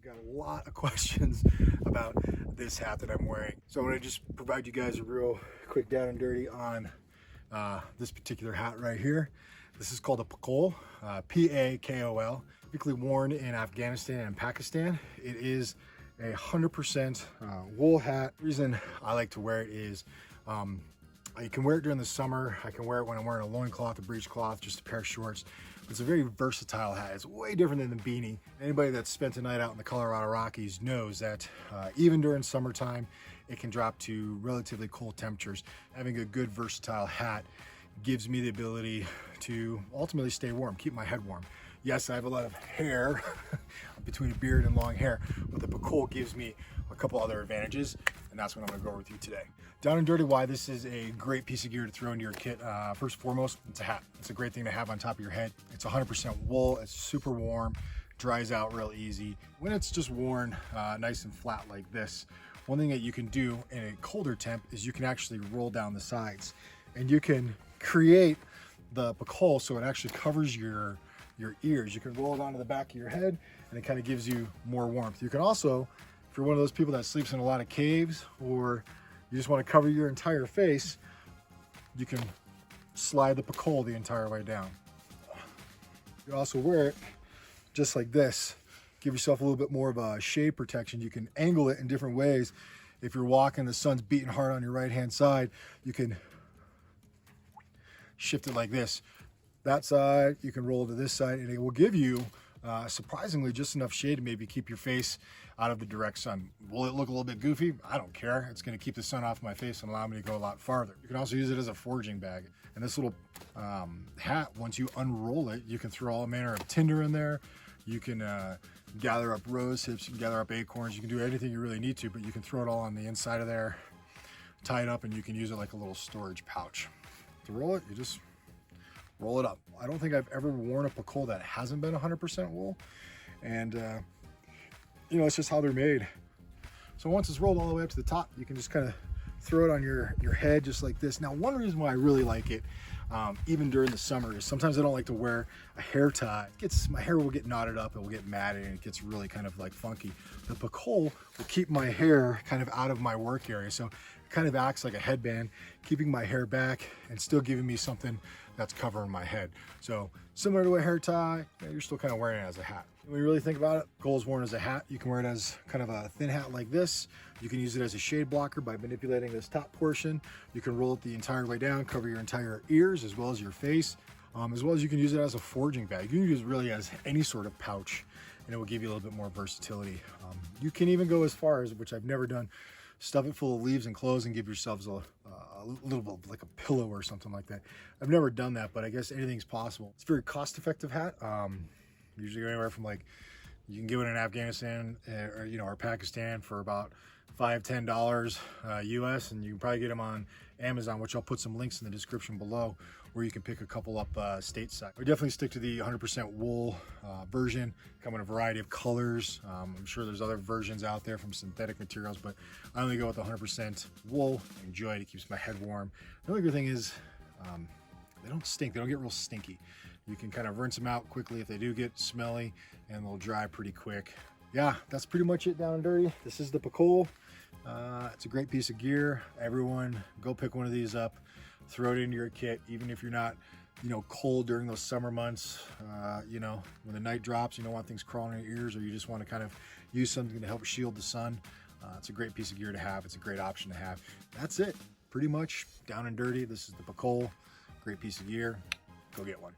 got a lot of questions about this hat that I'm wearing. So I'm gonna just provide you guys a real quick down and dirty on this particular hat right here. This is called a Pakol, P-A-K-O-L, typically worn in Afghanistan and Pakistan. It is a 100% wool hat. The reason I like to wear it is you can wear it during the summer. I can wear it when I'm wearing a loincloth, a breechcloth, just a pair of shorts. It's a very versatile hat. It's way different than the beanie. Anybody that's spent a night out in the Colorado Rockies knows that even during summertime, it can drop to relatively cold temperatures. Having a good versatile hat gives me the ability to ultimately stay warm, keep my head warm. Yes, I have a lot of hair between a beard and long hair, but the Pakol gives me a couple other advantages, and that's what I'm gonna go over with you today. Down and dirty why this is a great piece of gear to throw into your kit. First and foremost, it's a hat. It's a great thing to have on top of your head. It's 100% wool, it's super warm, dries out real easy. When it's just worn nice and flat like this, one thing that you can do in a colder temp is you can actually roll down the sides, and you can create the Pakol so it actually covers your ears. You can roll it onto the back of your head and it kind of gives you more warmth. You can also, if you're one of those people that sleeps in a lot of caves or you just want to cover your entire face, you can slide the Pakol the entire way down. You can also wear it just like this. Give yourself a little bit more of a shade protection. You can angle it in different ways. If you're walking, the sun's beating hard on your right hand side, you can shift it like this. That side, you can roll to this side, and it will give you surprisingly just enough shade to maybe keep your face out of the direct sun. Will it look a little bit goofy? I don't care. It's going to keep the sun off my face and allow me to go a lot farther. You can also use it as a foraging bag. And this little hat, once you unroll it, you can throw all manner of tinder in there. You can gather up rose hips, you can gather up acorns, you can do anything you really need to, but you can throw it all on the inside of there, tie it up, and you can use it like a little storage pouch. To roll it, you just roll it up. I don't think I've ever worn a Pakol that hasn't been 100% wool. And you know, it's just how they're made. So once it's rolled all the way up to the top, you can just kind of throw it on your head just like this. Now, one reason why I really like it, even during the summer, is sometimes I don't like to wear a hair tie. My hair will get knotted up, it will get matted, and it gets really kind of like funky. The Pakol will keep my hair kind of out of my work area. So it kind of acts like a headband, keeping my hair back and still giving me something that's covering my head. So similar to a hair tie, you're still kind of wearing it as a hat. When you really think about it, Pakol is worn as a hat. You can wear it as kind of a thin hat like this. You can use it as a shade blocker by manipulating this top portion. You can roll it the entire way down, cover your entire ears as well as your face, as well as you can use it as a foraging bag. You can use it really as any sort of pouch, and it will give you a little bit more versatility. You can even go as far as, which I've never done, stuff it full of leaves and clothes and give yourselves a little bit of like a pillow or something like that. I've never done that, but I guess anything's possible. It's a very cost-effective hat. Usually go anywhere from, like, you can get it in Afghanistan or Pakistan for about $5–10 US, and you can probably get them on Amazon, which I'll put some links in the description below, where you can pick a couple up stateside. I definitely stick to the 100% wool version. Come in a variety of colors. I'm sure there's other versions out there from synthetic materials, but I only go with the 100% wool. I enjoy it. It keeps my head warm. The only good thing is they don't stink. They don't get real stinky. You can kind of rinse them out quickly if they do get smelly, and they'll dry pretty quick. Yeah, that's pretty much it down and dirty. This is the Pakol. It's a great piece of gear. Everyone, go pick one of these up, throw it into your kit, even if you're not, cold during those summer months. When the night drops, you don't want things crawling in your ears, or you just want to kind of use something to help shield the sun. It's a great piece of gear to have. It's a great option to have. That's it, pretty much down and dirty. This is the Pakol, great piece of gear. Go get one.